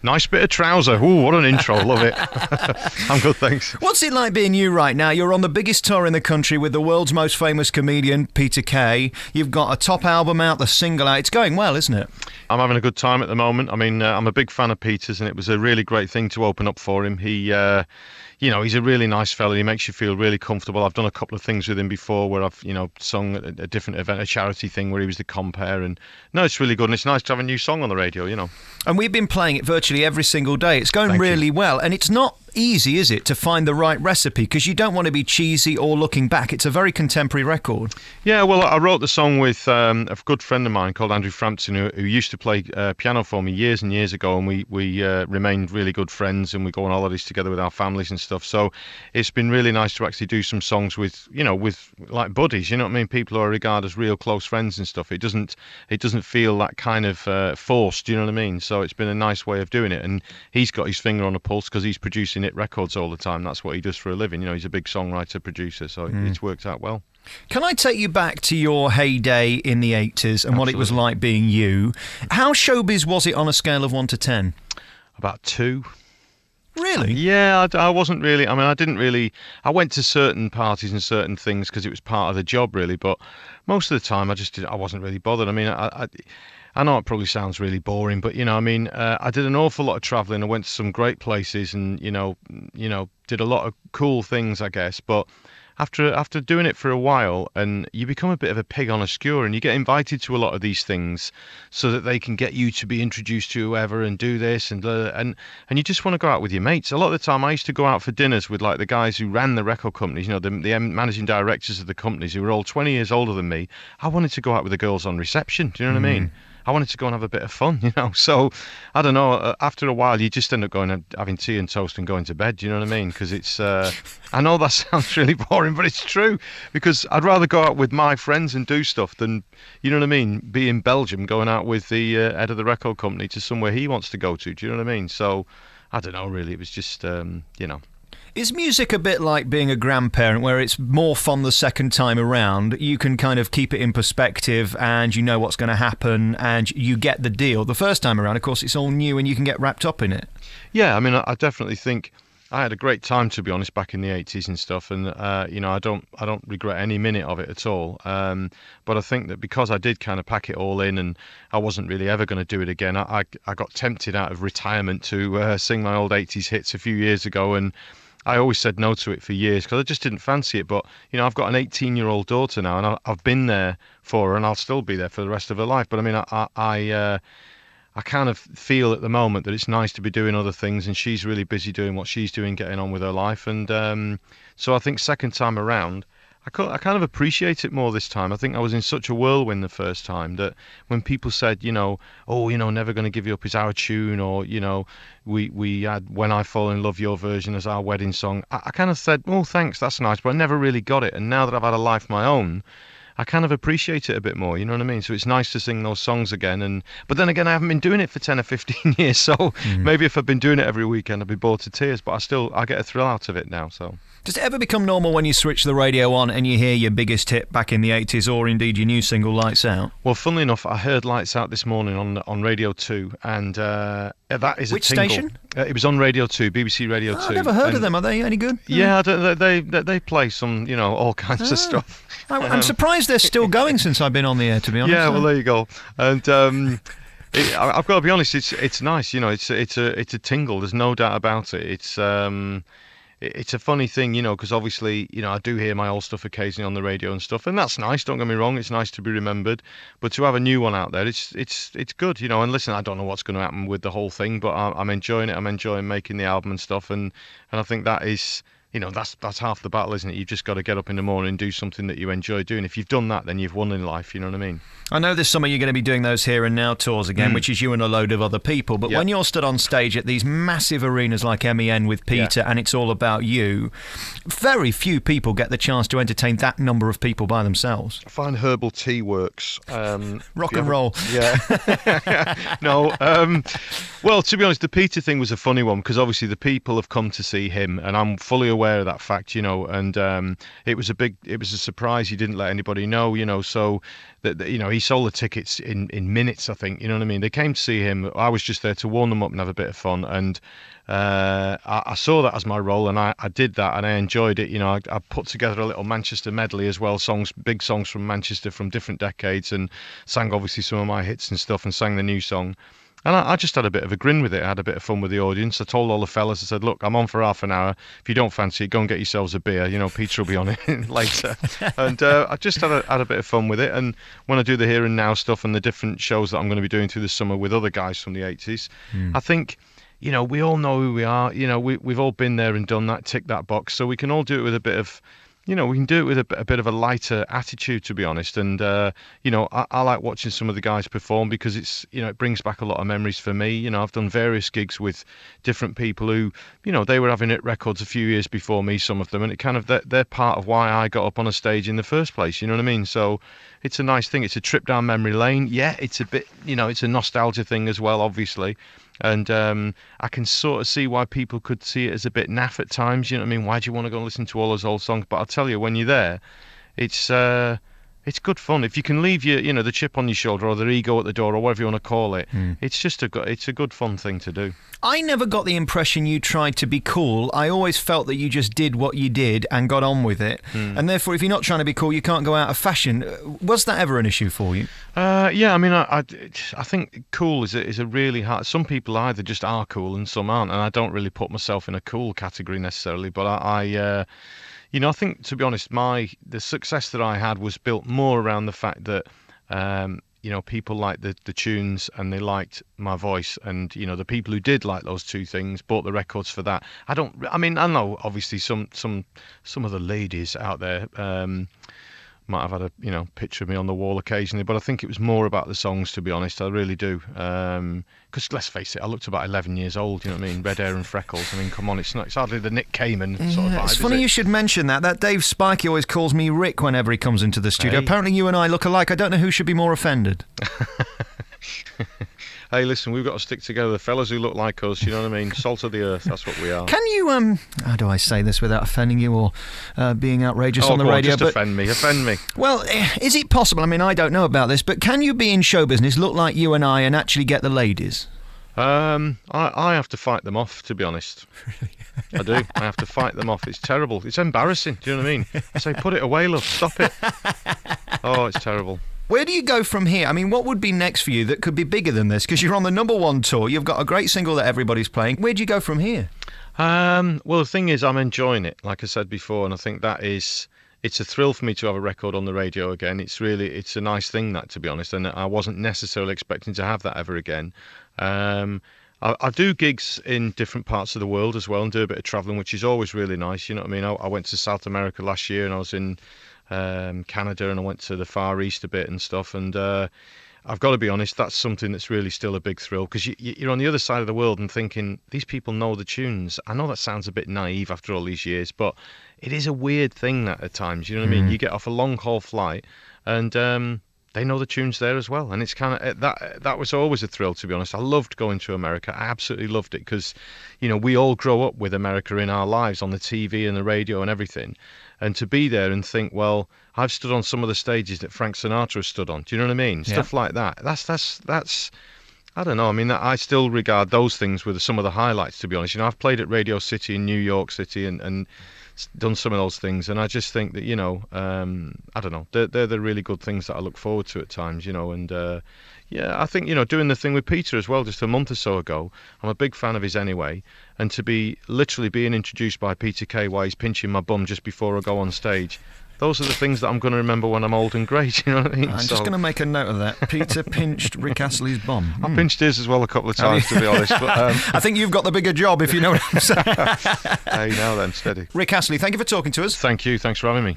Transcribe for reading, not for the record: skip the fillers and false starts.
Nice bit of trouser. Ooh, what an intro. Love it. I'm good, thanks. What's it like being you right now? You're on the biggest tour in the country with the world's most famous comedian, Peter Kay. You've got a top album out, the single out. It's going well, isn't it? I'm having a good time at the moment. I mean, I'm a big fan of Peter's, and it was a really great thing to open up for him. He's a really nice fella. He makes you feel really comfortable. I've done a couple of things with him before where I've, sung at a different event, a charity thing where he was the compere. And no, it's really good. And it's nice to have a new song on the radio, And we've been playing it virtually every single day. It's going really well. And it's not easy, is it, to find the right recipe? Because you don't want to be cheesy or looking back. It's a very contemporary record. Yeah, well, I wrote the song with a good friend of mine called Andrew Frampton, who used to play piano for me years and years ago, and we remained really good friends, and we go on holidays together with our families and stuff. So it's been really nice to actually do some songs with like buddies, you know what I mean? People who I regard as real close friends and stuff. It doesn't feel that kind of forced, you know what I mean? So it's been a nice way of doing it, and he's got his finger on the pulse because he's producing hit records all the time. That's what he does for a living. He's a big songwriter, producer, so it's worked out well. Can I take you back to your heyday in the 80s and what it was like being you? How showbiz was it on a scale of 1 to 10? About 2. Really? Yeah, I wasn't really. I mean, I didn't really. I went to certain parties and certain things because it was part of the job, really. But most of the time, I wasn't really bothered. I mean, I know it probably sounds really boring, but I did an awful lot of travelling. I went to some great places, and did a lot of cool things, I guess. But after doing it for a while, and you become a bit of a pig on a skewer, and you get invited to a lot of these things so that they can get you to be introduced to whoever and do this and you just want to go out with your mates. A lot of the time, I used to go out for dinners with like the guys who ran the record companies, the managing directors of the companies who were all 20 years older than me. I wanted to go out with the girls on reception. Do you know what I mean? I wanted to go and have a bit of fun, So, I don't know, after a while, you just end up going and having tea and toast and going to bed, do you know what I mean? Because it's, I know that sounds really boring, but it's true. Because I'd rather go out with my friends and do stuff than, you know what I mean, be in Belgium going out with the head of the record company to somewhere he wants to go to, do you know what I mean? So, I don't know, really, it was just, Is music a bit like being a grandparent where it's more fun the second time around? You can kind of keep it in perspective and you know what's going to happen and you get the deal. The first time around, of course, it's all new and you can get wrapped up in it. Yeah, I mean, I definitely think I had a great time, to be honest, back in the 80s and stuff. And, I don't regret any minute of it at all. But I think that because I did kind of pack it all in and I wasn't really ever going to do it again, I got tempted out of retirement to sing my old 80s hits a few years ago, and I always said no to it for years because I just didn't fancy it. But, I've got an 18-year-old daughter now, and I've been there for her, and I'll still be there for the rest of her life. But, I mean, I kind of feel at the moment that it's nice to be doing other things, and she's really busy doing what she's doing, getting on with her life. And so I think second time around, I kind of appreciate it more this time. I think I was in such a whirlwind the first time that when people said, Never Gonna Give You Up is our tune, or, we had When I Fall in Love, your version as our wedding song, I kind of said, oh, thanks, that's nice, but I never really got it. And now that I've had a life of my own, I kind of appreciate it a bit more, you know what I mean? So it's nice to sing those songs again. But then again, I haven't been doing it for 10 or 15 years, so maybe if I'd been doing it every weekend, I'd be bored to tears, but I get a thrill out of it now, so... Does it ever become normal when you switch the radio on and you hear your biggest hit back in the 80s, or indeed your new single, Lights Out? Well, funnily enough, I heard Lights Out this morning on Radio 2, and that is a Which tingle. station? It was on Radio 2, BBC Radio 2. I've never heard of them. Are they any good? Yeah, they play some, all kinds of stuff. I'm surprised they're still going since I've been on the air, to be honest. Yeah, well, there you go. And I've got to be honest, it's nice, it's a tingle. There's no doubt about it. It's a funny thing, because obviously, I do hear my old stuff occasionally on the radio and stuff, and that's nice. Don't get me wrong; it's nice to be remembered. But to have a new one out there, it's good, And listen, I don't know what's going to happen with the whole thing, but I'm enjoying it. I'm enjoying making the album and stuff, and I think that is. That's half the battle, isn't it? You've just got to get up in the morning and do something that you enjoy doing. If you've done that, then you've won in life, you know what I mean? I know this summer you're going to be doing those Here and Now tours again, which is you and a load of other people. But when you're stood on stage at these massive arenas like MEN with Peter and it's all about you, very few people get the chance to entertain that number of people by themselves. I find herbal tea works. Rock and roll. Yeah. No. Well, to be honest, the Peter thing was a funny one because obviously the people have come to see him, and I'm fully aware aware of that fact, and it was a surprise. He didn't let anybody know, so that he sold the tickets in minutes, I think, you know what I mean. They came to see him. I was just there to warm them up and have a bit of fun, and I saw that as my role, and I did that, and I enjoyed it. I put together a little Manchester medley as well, big songs from Manchester from different decades, and sang obviously some of my hits and stuff, and sang the new song. And I just had a bit of a grin with it. I had a bit of fun with the audience. I told all the fellas, I said, look, I'm on for half an hour. If you don't fancy it, go and get yourselves a beer. Peter will be on it later. And I just had a bit of fun with it. And when I do the Here and Now stuff and the different shows that I'm going to be doing through the summer with other guys from the 80s, I think, we all know who we are. We've all been there and done that, tick that box. So we can all do it with a bit of, we can do it with a bit of a lighter attitude, to be honest. And, I like watching some of the guys perform because it's, it brings back a lot of memories for me. I've done various gigs with different people who, they were having hit records a few years before me, some of them. And it kind of, they're part of why I got up on a stage in the first place. You know what I mean? So it's a nice thing. It's a trip down memory lane. Yeah, it's a bit, it's a nostalgia thing as well, obviously. And I can sort of see why people could see it as a bit naff at times. You know what I mean? Why do you want to go and listen to all those old songs? But I'll tell you, when you're there, it's good fun. If you can leave the chip on your shoulder or the ego at the door or whatever you want to call it, it's just it's a good fun thing to do. I never got the impression you tried to be cool. I always felt that you just did what you did and got on with it. And therefore, if you're not trying to be cool, you can't go out of fashion. Was that ever an issue for you? Yeah, I mean, I think cool is a really hard. Some people either just are cool and some aren't, and I don't really put myself in a cool category necessarily. But I think, to be honest, the success that I had was built more around the fact that people liked the tunes and they liked my voice, and the people who did like those two things bought the records for that. I know obviously some of the ladies out there might have had a picture of me on the wall occasionally, but I think it was more about the songs, to be honest. I really do, because let's face it, I looked about 11 years old. You know what I mean? Red hair and freckles. I mean, come on, it's hardly the Nick Cayman sort of vibe. It's funny you should mention that. That Dave Spikey always calls me Rick whenever he comes into the studio. Hey. Apparently you and I look alike. I don't know who should be more offended. Hey, listen, we've got to stick together. The fellas who look like us, you know what I mean? Salt of the earth, that's what we are. Can you, how do I say this without offending you or being outrageous on the radio? Just offend me. Well, is it possible, I mean, I don't know about this, but can you be in show business, look like you and I, and actually get the ladies? I have to fight them off, to be honest. I do. I have to fight them off. It's terrible. It's embarrassing, do you know what I mean? I say, put it away, love, stop it. Oh, it's terrible. Where do you go from here? I mean, what would be next for you that could be bigger than this? Because you're on the #1 tour. You've got a great single that everybody's playing. Where do you go from here? Well, the thing is, I'm enjoying it, like I said before, and I think it's a thrill for me to have a record on the radio again. It's a nice thing, that, to be honest, and I wasn't necessarily expecting to have that ever again. I do gigs in different parts of the world as well and do a bit of travelling, which is always really nice. You know what I mean? I went to South America last year and I was in Canada, and I went to the Far East a bit and stuff, and I've got to be honest, that's something that's really still a big thrill, because you're on the other side of the world and thinking, these people know the tunes. I know that sounds a bit naive after all these years, but it is a weird thing that at times, you know what I mean? You get off a long haul flight and they know the tunes there as well, and it's kind of that was always a thrill, to be honest. I loved going to America. I absolutely loved it, because we all grow up with America in our lives on the TV and the radio and everything. And to be there and think, well, I've stood on some of the stages that Frank Sinatra stood on. Do you know what I mean? Yeah. Stuff like that. That's. I don't know. I mean, I still regard those things with some of the highlights, to be honest. I've played at Radio City in New York City and done some of those things, and I just think that I don't know. They're the really good things that I look forward to at times. And yeah, I think doing the thing with Peter as well, just a month or so ago. I'm a big fan of his anyway, and to be literally being introduced by Peter Kay while he's pinching my bum just before I go on stage. Those are the things that I'm going to remember when I'm old and grey. Do you know what I mean? I'm just going to make a note of that. Peter pinched Rick Astley's bum. I pinched his as well a couple of times, to be honest. But, I think you've got the bigger job, if you know what I'm saying. Hey, now then, steady. Rick Astley, thank you for talking to us. Thank you. Thanks for having me.